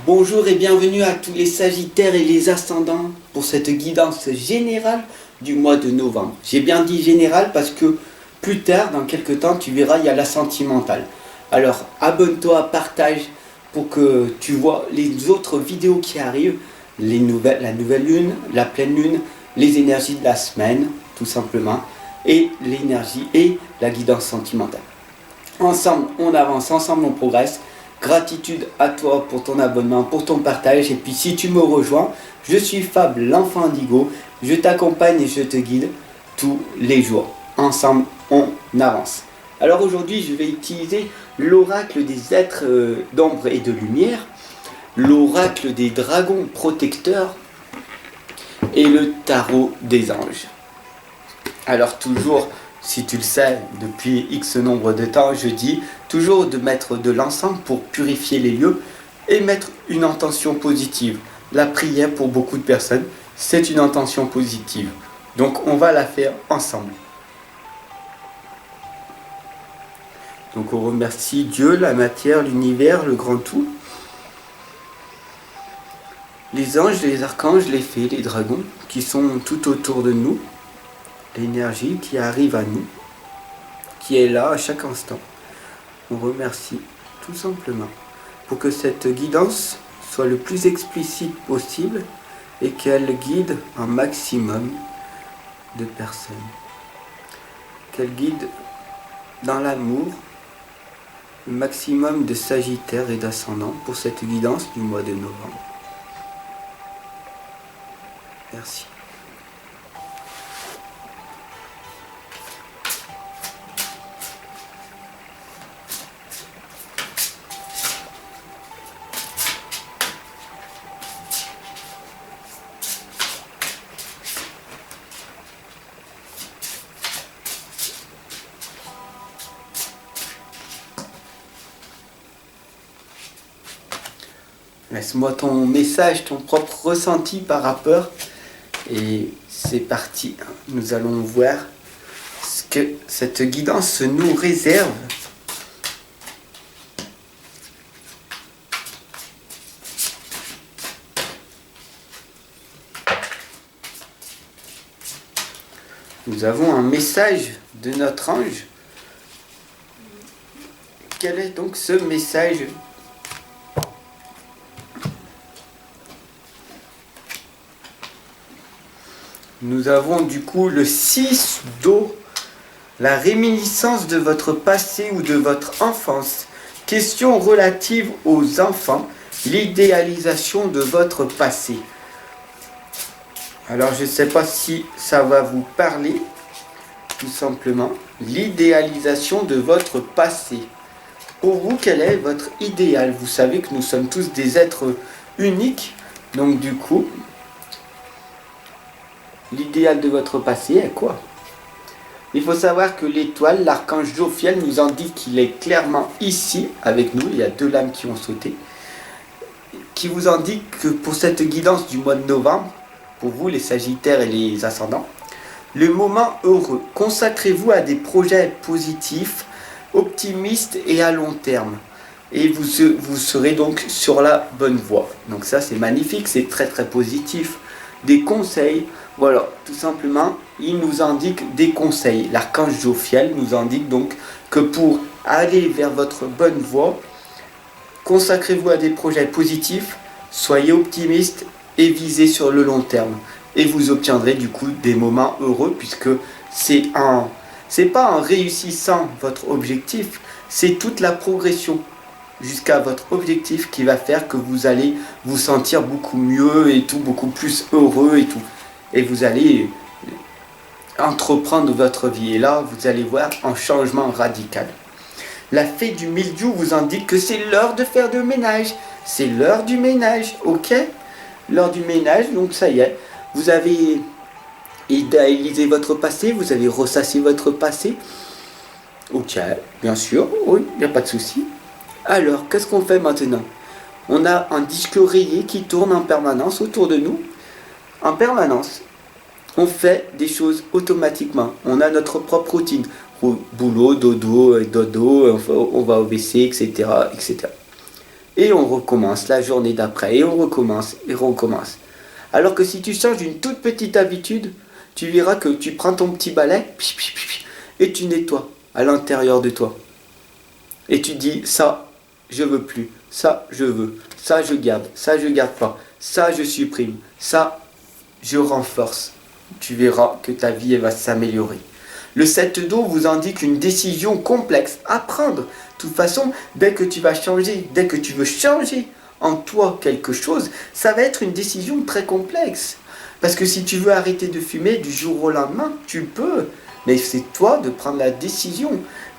Bonjour et bienvenue à tous les Sagittaires et les Ascendants pour cette guidance générale du mois de novembre. J'ai bien dit générale parce que plus tard, dans quelques temps, tu verras, il y a la sentimentale. Alors abonne-toi, partage pour que tu vois les autres vidéos qui arrivent, la nouvelle lune, la pleine lune, les énergies de la semaine, tout simplement, et l'énergie et la guidance sentimentale. Ensemble, on avance, ensemble, on progresse. Gratitude à toi pour ton abonnement, pour ton partage. Et puis si tu me rejoins, je suis Fab, l'enfant indigo. Je t'accompagne et je te guide tous les jours. Ensemble, on avance. Alors aujourd'hui, je vais utiliser l'oracle des êtres d'ombre et de lumière, l'oracle des dragons protecteurs et le tarot des anges. Alors toujours, si tu le sais, depuis X nombre de temps, je dis toujours de mettre de l'encens pour purifier les lieux et mettre une intention positive. La prière pour beaucoup de personnes, c'est une intention positive. Donc on va la faire ensemble. Donc on remercie Dieu, la matière, l'univers, le grand tout. Les anges, les archanges, les fées, les dragons qui sont tout autour de nous. L'énergie qui arrive à nous, qui est là à chaque instant. On remercie tout simplement pour que cette guidance soit le plus explicite possible et qu'elle guide un maximum de personnes. Qu'elle guide dans l'amour le maximum de Sagittaires et d'ascendants pour cette guidance du mois de novembre. Merci. Laisse-moi ton message, ton propre ressenti par rapport. Et c'est parti. Nous allons voir ce que cette guidance nous réserve. Nous avons un message de notre ange. Quel est donc ce message ? Nous avons du coup le 6 d'eau, la réminiscence de votre passé ou de votre enfance. Question relative aux enfants, l'idéalisation de votre passé. Alors je ne sais pas si ça va vous parler, tout simplement. L'idéalisation de votre passé. Pour vous, quel est votre idéal ? Vous savez que nous sommes tous des êtres uniques, donc du coup... l'idéal de votre passé est quoi ? Il faut savoir que l'étoile, l'archange Jophiel, nous indique qu'il est clairement ici avec nous. Il y a deux lames qui ont sauté. Qui vous indique que pour cette guidance du mois de novembre, pour vous les Sagittaires et les Ascendants, le moment heureux. Consacrez-vous à des projets positifs, optimistes et à long terme. Et vous serez donc sur la bonne voie. Donc ça c'est magnifique, c'est très très positif. Des conseils, voilà, tout simplement, il nous indique des conseils. L'archange Jophiel nous indique donc que pour aller vers votre bonne voie, consacrez-vous à des projets positifs, soyez optimistes et visez sur le long terme. Et vous obtiendrez du coup des moments heureux puisque c'est pas en réussissant votre objectif, c'est toute la progression jusqu'à votre objectif qui va faire que vous allez vous sentir beaucoup mieux et tout, beaucoup plus heureux et tout. Et vous allez entreprendre votre vie. Et là, vous allez voir un changement radical. La fée du mildiou vous indique que c'est l'heure de faire le ménage. C'est l'heure du ménage, ok ? L'heure du ménage, donc ça y est. Vous avez idéalisé votre passé, vous avez ressassé votre passé. Ok, bien sûr, oui, il n'y a pas de souci. Alors, qu'est-ce qu'on fait maintenant ? On a un disque rayé qui tourne en permanence autour de nous. En permanence, on fait des choses automatiquement. On a notre propre routine. Boulot, dodo, on va au WC, etc., etc. Et on recommence la journée d'après, et on recommence, et on recommence. Alors que si tu changes une toute petite habitude, tu verras que tu prends ton petit balai, et tu nettoies à l'intérieur de toi. Et tu dis, ça, je veux plus, ça, je veux, ça, je garde pas, ça, je supprime, ça, je renforce. Tu verras que ta vie elle va s'améliorer. Le 7 d'eau vous indique une décision complexe à prendre. De toute façon, dès que tu vas changer, dès que tu veux changer en toi quelque chose, ça va être une décision très complexe. Parce que si tu veux arrêter de fumer du jour au lendemain, tu peux. Mais c'est toi de prendre la décision.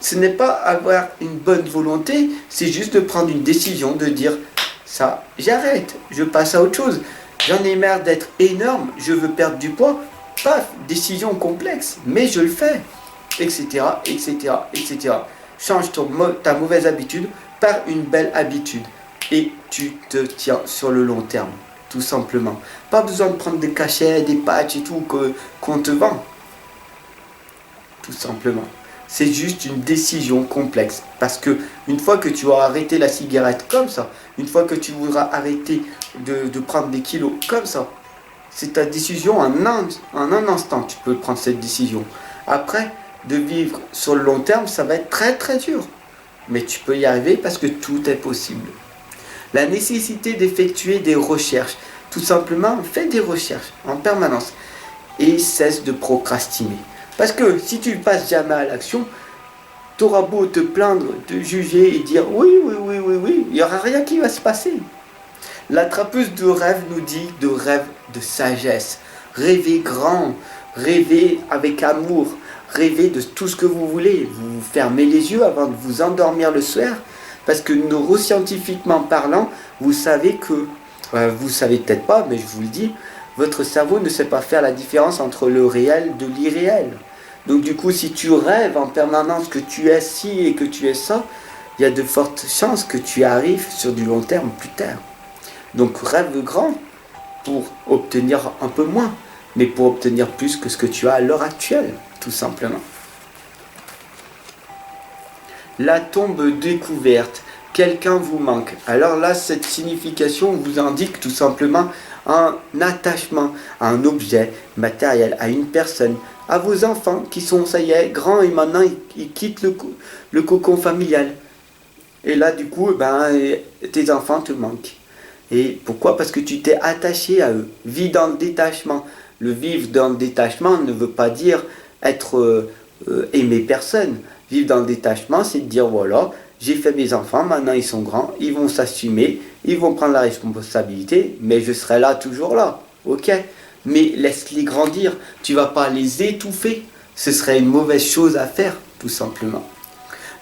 Ce n'est pas avoir une bonne volonté, c'est juste de prendre une décision, de dire ça, j'arrête, je passe à autre chose. J'en ai marre d'être énorme, je veux perdre du poids. Paf, décision complexe, mais je le fais, etc., etc., etc. Change ta mauvaise habitude par une belle habitude et tu te tiens sur le long terme, tout simplement. Pas besoin de prendre des cachets, des patchs et tout qu'on te vend, tout simplement. C'est juste une décision complexe parce que une fois que tu auras arrêté la cigarette comme ça, une fois que tu voudras arrêter de prendre des kilos comme ça, c'est ta décision en un instant, tu peux prendre cette décision. Après, de vivre sur le long terme, ça va être très très dur. Mais tu peux y arriver parce que tout est possible. La nécessité d'effectuer des recherches. Tout simplement, fais des recherches en permanence. Et cesse de procrastiner. Parce que si tu ne passes jamais à l'action, tu auras beau te plaindre, te juger et dire oui, il n'y aura rien qui va se passer. La trappeuse de rêve nous dit de rêve de sagesse. Rêvez grand, rêvez avec amour, rêvez de tout ce que vous voulez. Vous fermez les yeux avant de vous endormir le soir. Parce que neuroscientifiquement parlant, vous savez que, vous savez peut-être pas, mais je vous le dis, votre cerveau ne sait pas faire la différence entre le réel de l'irréel. Donc du coup, si tu rêves en permanence que tu es ci et que tu es ça, il y a de fortes chances que tu arrives sur du long terme plus tard. Donc rêve grand pour obtenir un peu moins, mais pour obtenir plus que ce que tu as à l'heure actuelle, tout simplement. La tombe découverte, quelqu'un vous manque. Alors là, cette signification vous indique tout simplement un attachement à un objet matériel, à une personne, à vos enfants qui sont, ça y est, grands et maintenant ils quittent le cocon familial. Et là, du coup, tes enfants te manquent. Et pourquoi? Parce que tu t'es attaché à eux. Vis dans le détachement. Le vivre dans le détachement ne veut pas dire être aimer personne. Vivre dans le détachement, c'est de dire voilà, j'ai fait mes enfants, maintenant ils sont grands, ils vont s'assumer, ils vont prendre la responsabilité, mais je serai là, toujours là. Ok? Mais laisse-les grandir. Tu vas pas les étouffer. Ce serait une mauvaise chose à faire, tout simplement.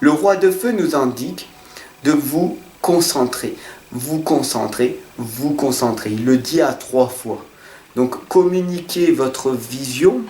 Le roi de feu nous indique de vous concentrer. Vous concentrer, vous concentrer. Il le dit à 3 fois. Donc communiquez votre vision,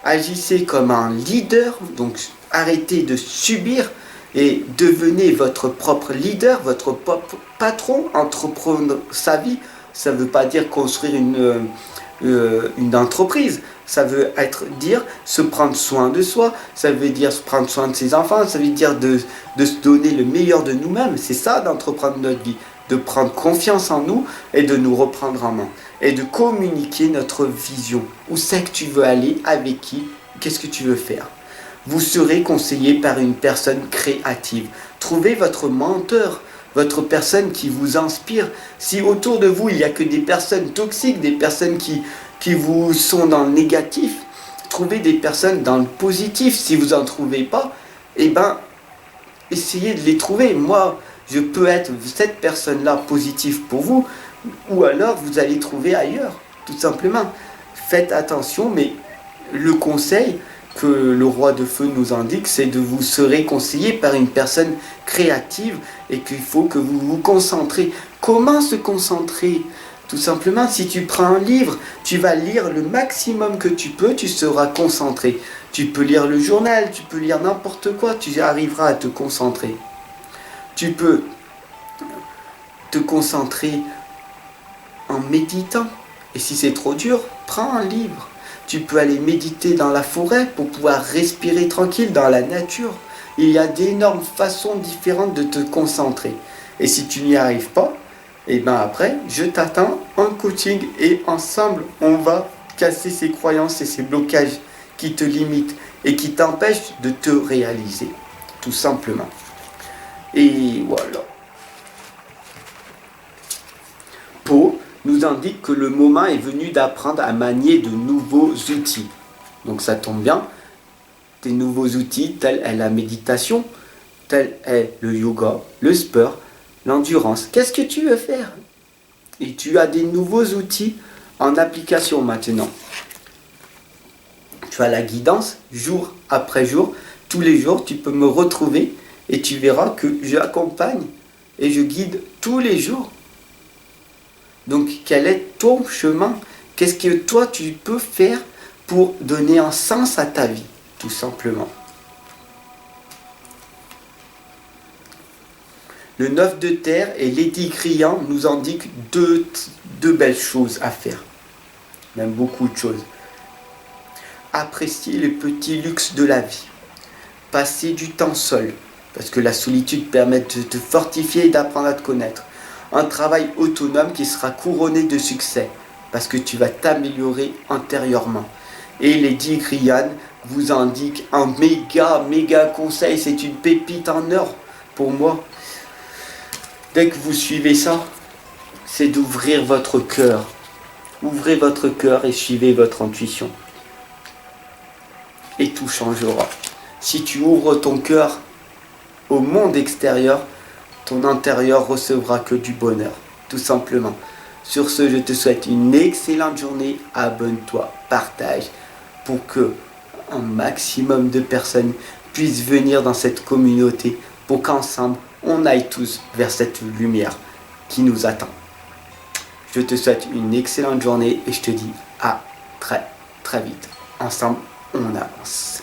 agissez comme un leader, donc arrêtez de subir et devenez votre propre leader, votre propre patron, entreprendre sa vie. Ça ne veut pas dire construire une entreprise. Ça veut dire se prendre soin de soi, ça veut dire se prendre soin de ses enfants, ça veut dire de se donner le meilleur de nous-mêmes. C'est ça d'entreprendre notre vie, de prendre confiance en nous et de nous reprendre en main. Et de communiquer notre vision. Où c'est que tu veux aller, avec qui, qu'est-ce que tu veux faire. Vous serez conseillé par une personne créative. Trouvez votre mentor, votre personne qui vous inspire. Si autour de vous, il n'y a que des personnes toxiques, des personnes qui vous sont dans le négatif, trouvez des personnes dans le positif. Si vous n'en trouvez pas, essayez de les trouver. Moi, je peux être cette personne-là positive pour vous, ou alors vous allez trouver ailleurs, tout simplement. Faites attention, mais le conseil que le roi de feu nous indique, c'est de vous serez conseillé par une personne créative et qu'il faut que vous vous concentrez. Comment se concentrer? Tout simplement, si tu prends un livre, tu vas lire le maximum que tu peux, tu seras concentré. Tu peux lire le journal, tu peux lire n'importe quoi, tu arriveras à te concentrer. Tu peux te concentrer en méditant. Et si c'est trop dur, prends un livre. Tu peux aller méditer dans la forêt pour pouvoir respirer tranquille dans la nature. Il y a d'énormes façons différentes de te concentrer. Et si tu n'y arrives pas, et ben après, je t'attends en coaching et ensemble, on va casser ces croyances et ces blocages qui te limitent et qui t'empêchent de te réaliser, tout simplement. Et voilà. Po nous indique que le moment est venu d'apprendre à manier de nouveaux outils. Donc ça tombe bien, des nouveaux outils tels est la méditation, tel est le yoga, le sport, l'endurance. Qu'est-ce que tu veux faire? Et tu as des nouveaux outils en application maintenant. Tu as la guidance jour après jour. Tous les jours, tu peux me retrouver et tu verras que j'accompagne et je guide tous les jours. Donc, quel est ton chemin? Qu'est-ce que toi, tu peux faire pour donner un sens à ta vie, tout simplement? Le 9 de terre et Lady Criant nous indiquent deux belles choses à faire. Même beaucoup de choses. Apprécier les petits luxes de la vie. Passer du temps seul, parce que la solitude permet de te fortifier et d'apprendre à te connaître. Un travail autonome qui sera couronné de succès, parce que tu vas t'améliorer intérieurement. Et Lady Crian vous indique un méga conseil, c'est une pépite en or pour moi. Dès que vous suivez ça, c'est d'ouvrir votre cœur. Ouvrez votre cœur et suivez votre intuition. Et tout changera. Si tu ouvres ton cœur au monde extérieur, ton intérieur recevra que du bonheur, tout simplement. Sur ce, je te souhaite une excellente journée. Abonne-toi, partage pour que un maximum de personnes puissent venir dans cette communauté pour qu'ensemble, on aille tous vers cette lumière qui nous attend. Je te souhaite une excellente journée et je te dis à très vite. Ensemble, on avance.